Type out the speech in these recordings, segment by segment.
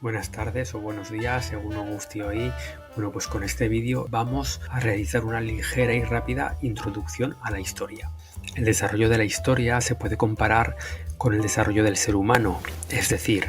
Buenas tardes o buenos días, según os guste hoy. Bueno, pues con este vídeo vamos a realizar una ligera y rápida introducción a la historia. El desarrollo de la historia se puede comparar con el desarrollo del ser humano, es decir,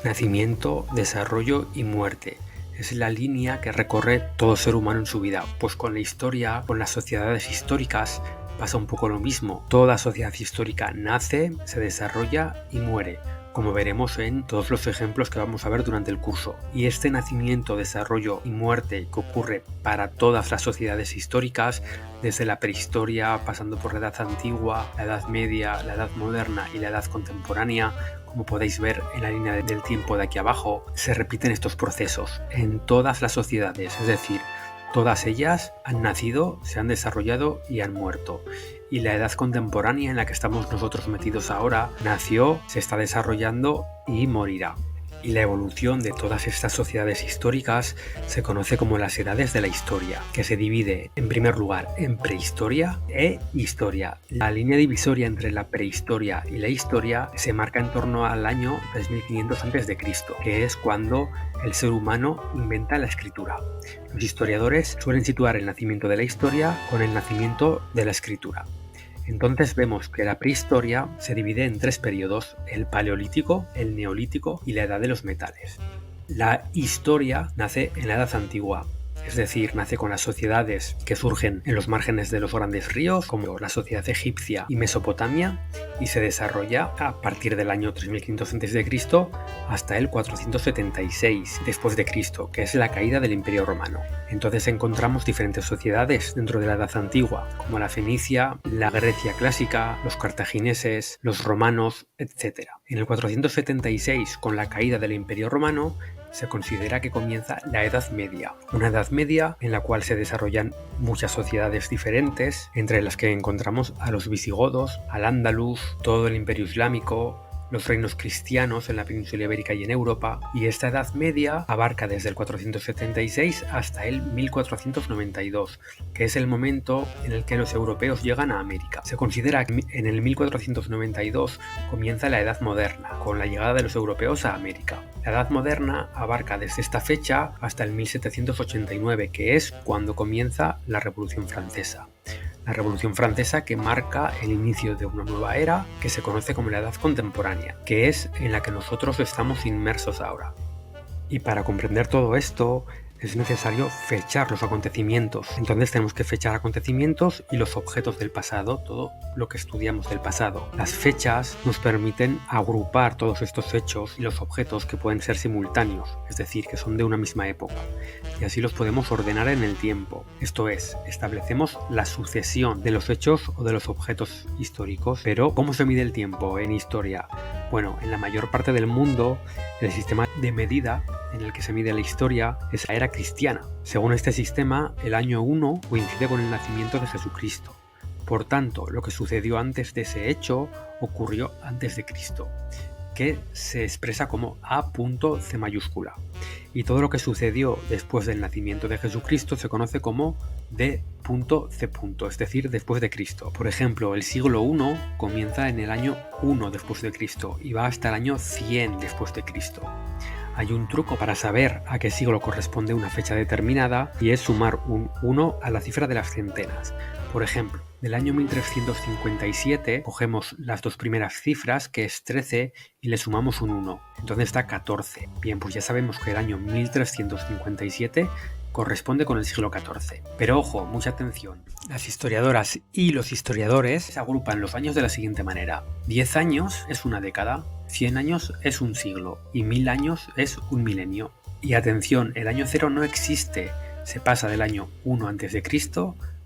nacimiento, desarrollo y muerte. Es la línea que recorre todo ser humano en su vida. Pues con la historia, con las sociedades históricas, pasa un poco lo mismo. Toda sociedad histórica nace, se desarrolla y muere, como veremos en todos los ejemplos que vamos a ver durante el curso. Y este nacimiento, desarrollo y muerte que ocurre para todas las sociedades históricas, desde la prehistoria, pasando por la Edad Antigua, la Edad Media, la Edad Moderna y la Edad Contemporánea, como podéis ver en la línea del tiempo de aquí abajo, se repiten estos procesos en todas las sociedades, es decir, todas ellas han nacido, se han desarrollado y han muerto. Y la edad contemporánea en la que estamos nosotros metidos ahora nació, se está desarrollando y morirá. Y la evolución de todas estas sociedades históricas se conoce como las edades de la historia, que se divide en primer lugar en prehistoria e historia. La línea divisoria entre la prehistoria y la historia se marca en torno al año 3500 a.C., que es cuando el ser humano inventa la escritura. Los historiadores suelen situar el nacimiento de la historia con el nacimiento de la escritura. Entonces vemos que la prehistoria se divide en tres periodos: el paleolítico, el neolítico y la edad de los metales. La historia nace en la Edad Antigua, es decir, nace con las sociedades que surgen en los márgenes de los grandes ríos, como la sociedad egipcia y Mesopotamia, y se desarrolla a partir del año 3500 a.C. hasta el 476 después de Cristo, que es la caída del Imperio Romano. Entonces encontramos diferentes sociedades dentro de la Edad Antigua, como la fenicia, la Grecia clásica, los cartagineses, los romanos, etc. En el 476, con la caída del Imperio Romano, se considera que comienza la Edad Media, una Edad Media en la cual se desarrollan muchas sociedades diferentes, entre las que encontramos a los visigodos, al Andaluz, todo el Imperio Islámico, los reinos cristianos en la península ibérica y en Europa, y esta Edad Media abarca desde el 476 hasta el 1492, que es el momento en el que los europeos llegan a América. Se considera que en el 1492 comienza la Edad Moderna, con la llegada de los europeos a América. La Edad Moderna abarca desde esta fecha hasta el 1789, que es cuando comienza la Revolución Francesa. La Revolución Francesa, que marca el inicio de una nueva era que se conoce como la Edad Contemporánea, que es en la que nosotros estamos inmersos ahora. Y para comprender todo esto es necesario fechar los acontecimientos. Entonces tenemos que fechar acontecimientos y los objetos del pasado, todo lo que estudiamos del pasado. Las fechas nos permiten agrupar todos estos hechos y los objetos que pueden ser simultáneos, es decir, que son de una misma época. Y así los podemos ordenar en el tiempo. Esto es, establecemos la sucesión de los hechos o de los objetos históricos. Pero, ¿cómo se mide el tiempo en historia? Bueno, en la mayor parte del mundo, el sistema de medida en el que se mide la historia es la era cristiana. Según este sistema, el año 1 coincide con el nacimiento de Jesucristo. Por tanto, lo que sucedió antes de ese hecho ocurrió antes de Cristo, que se expresa como A.C mayúscula. Y todo lo que sucedió después del nacimiento de Jesucristo se conoce como D.C, es decir, después de Cristo. Por ejemplo, el siglo I comienza en el año 1 después de Cristo y va hasta el año 100 después de Cristo. Hay un truco para saber a qué siglo corresponde una fecha determinada, y es sumar un 1 a la cifra de las centenas. Por ejemplo, del año 1357 cogemos las dos primeras cifras, que es 13, y le sumamos un 1. Entonces da 14. Bien, pues ya sabemos que el año 1357 corresponde con el siglo XIV. Pero ojo, mucha atención. Las historiadoras y los historiadores agrupan los años de la siguiente manera. 10 años es una década, 100 años es un siglo y 1000 años es un milenio. Y atención, el año 0 no existe. Se pasa del año 1 a.C.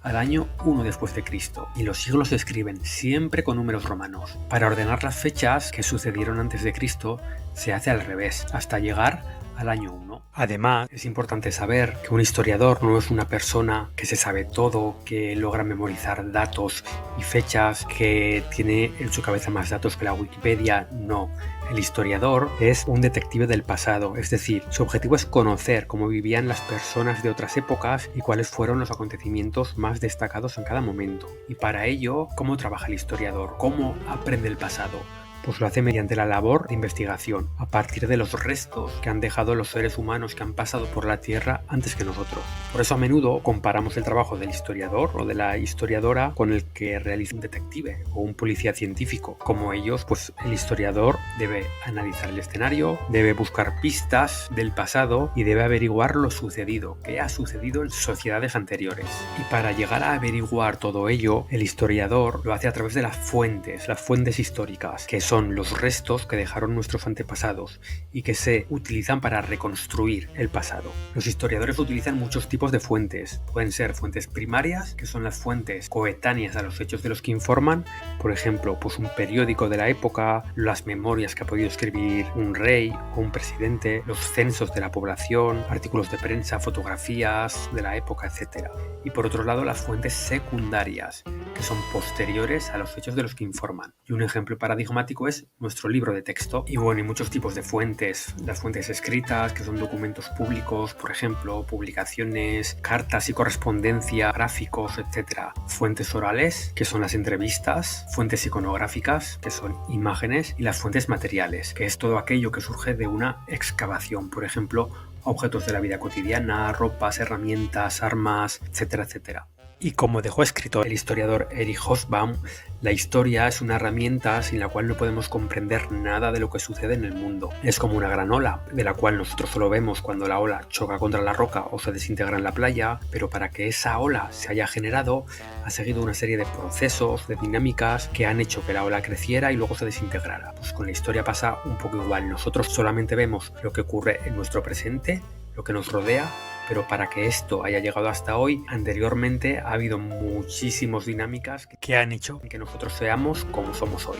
al año 1 después de Cristo, y los siglos se escriben siempre con números romanos. Para ordenar las fechas que sucedieron antes de Cristo se hace al revés, hasta llegar al año 1. Además, es importante saber que un historiador no es una persona que se sabe todo, que logra memorizar datos y fechas, que tiene en su cabeza más datos que la Wikipedia. No. El historiador es un detective del pasado, es decir, su objetivo es conocer cómo vivían las personas de otras épocas y cuáles fueron los acontecimientos más destacados en cada momento. Y para ello, ¿cómo trabaja el historiador? ¿Cómo aprende el pasado? pues lo hace mediante la labor de investigación, a partir de los restos que han dejado los seres humanos que han pasado por la Tierra antes que nosotros. Por eso a menudo comparamos el trabajo del historiador o de la historiadora con el que realiza un detective o un policía científico. Como ellos, pues el historiador debe analizar el escenario, debe buscar pistas del pasado y debe averiguar lo sucedido, qué ha sucedido en sociedades anteriores. Y para llegar a averiguar todo ello, el historiador lo hace a través de las fuentes históricas, que son los restos que dejaron nuestros antepasados y que se utilizan para reconstruir el pasado. Los historiadores utilizan muchos tipos de fuentes. Pueden ser fuentes primarias, que son las fuentes coetáneas a los hechos de los que informan, por ejemplo, pues un periódico de la época, las memorias que ha podido escribir un rey o un presidente, los censos de la población, artículos de prensa, fotografías de la época, etc. Y por otro lado, las fuentes secundarias, que son posteriores a los hechos de los que informan. Y un ejemplo paradigmático es nuestro libro de texto. Y bueno, hay muchos tipos de fuentes. Las fuentes escritas, que son documentos públicos, por ejemplo, publicaciones, cartas y correspondencia, gráficos, etc. Fuentes orales, que son las entrevistas, fuentes iconográficas, que son imágenes, y las fuentes materiales, que es todo aquello que surge de una excavación, por ejemplo, objetos de la vida cotidiana, ropas, herramientas, armas, etcétera, etcétera. Y como dejó escrito el historiador Erich Hobsbawm, la historia es una herramienta sin la cual no podemos comprender nada de lo que sucede en el mundo. Es como una gran ola, de la cual nosotros solo vemos cuando la ola choca contra la roca o se desintegra en la playa, pero para que esa ola se haya generado, ha seguido una serie de procesos, de dinámicas que han hecho que la ola creciera y luego se desintegrara. Pues con la historia pasa un poco igual. Nosotros solamente vemos lo que ocurre en nuestro presente, lo que nos rodea, pero para que esto haya llegado hasta hoy, anteriormente ha habido muchísimas dinámicas que han hecho que nosotros seamos como somos hoy.